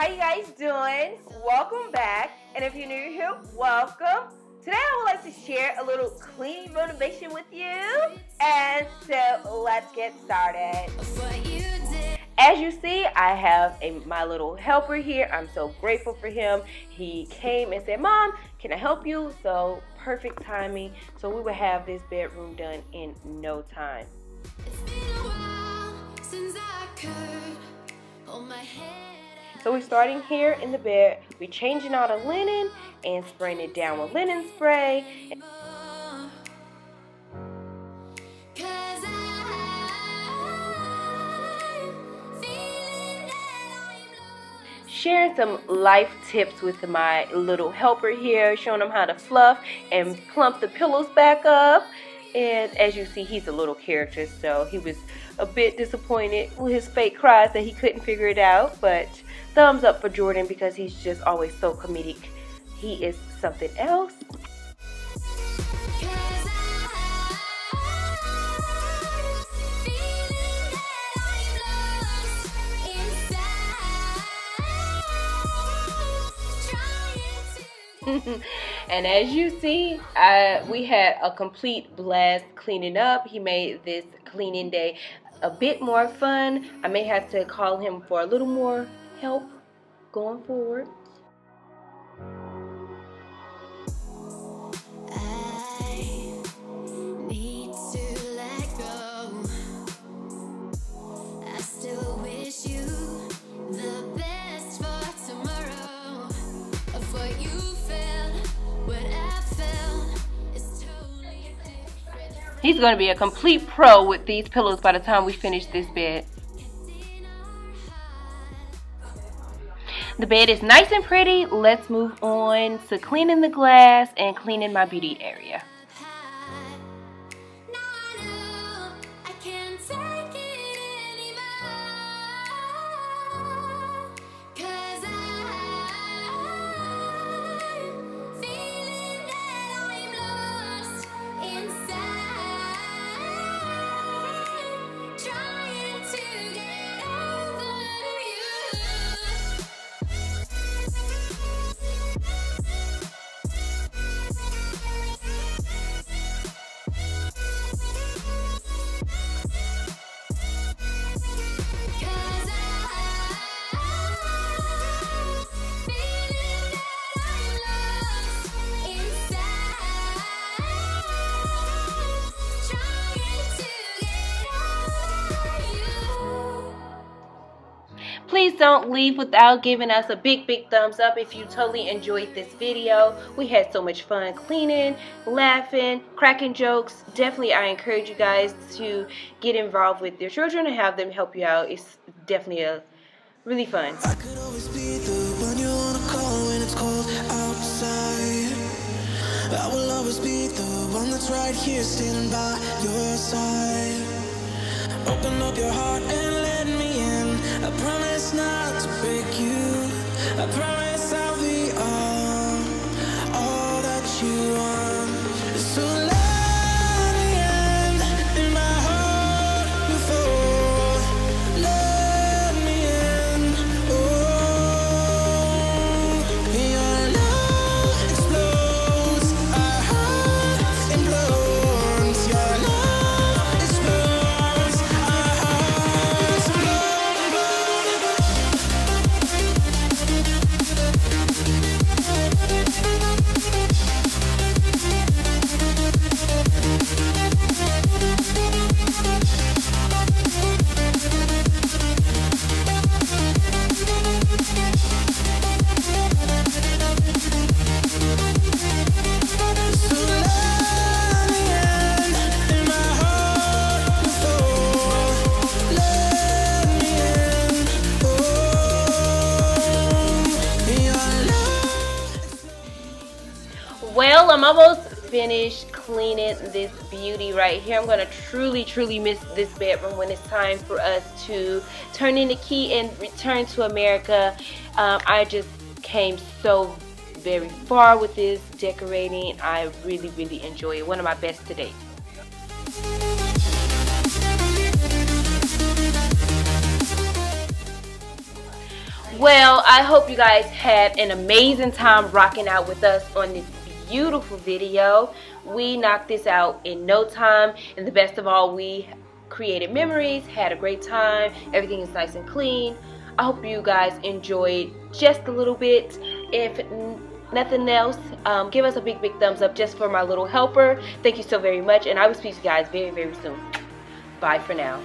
how you guys doing? Welcome back, and if you're new here, welcome. Today I would like to share a little cleaning motivation with you, and so let's get started. As you see, I have my little helper here. I'm so grateful for him. He came and said, "Mom, can I help you?" So perfect timing. So we will have this bedroom done in no time. So we're starting here in the bed. We're changing out the linen and spraying it down with linen spray. Sharing some life tips with my little helper here, showing him how to fluff and plump the pillows back up. And as you see, he's a little character, so he was a bit disappointed with his fake cries that he couldn't figure it out. But thumbs up for Jordan because he's just always so comedic. He is something else. And as you see, we had a complete blast cleaning up. He made this cleaning day a bit more fun. I may have to call him for a little more help going forward. He's going to be a complete pro with these pillows by the time we finish this bed. The bed is nice and pretty. Let's move on to cleaning the glass and cleaning my beauty area. Please don't leave without giving us a big thumbs up if you totally enjoyed this video. We had so much fun cleaning, laughing, cracking jokes. Definitely I encourage you guys to get involved with your children and have them help you out. It's definitely really fun. I could always be the one you wanna call when it's cold outside. I will always be the one that's right here standing by your side. Open up your heart and let me in. I promise not to break you. I promise I'll be all that you want. So let me in my heart before. Let me in. Oh, your love explodes. Our heart implodes. Your love explodes. Our hearts implode. Well, I'm almost finished cleaning this beauty right here. I'm going to truly miss this bedroom when it's time for us to turn in the key and return to America. I just came so very far with this decorating. I really enjoy it. One of my best to date. Well, I hope you guys had an amazing time rocking out with us on this beautiful video. We knocked this out in no time, and the best of all, we created memories, had a great time, everything is nice and clean. I hope you guys enjoyed just a little bit. If nothing else, give us a big thumbs up just for my little helper. Thank you so very much, and I will speak to you guys very soon. Bye for now.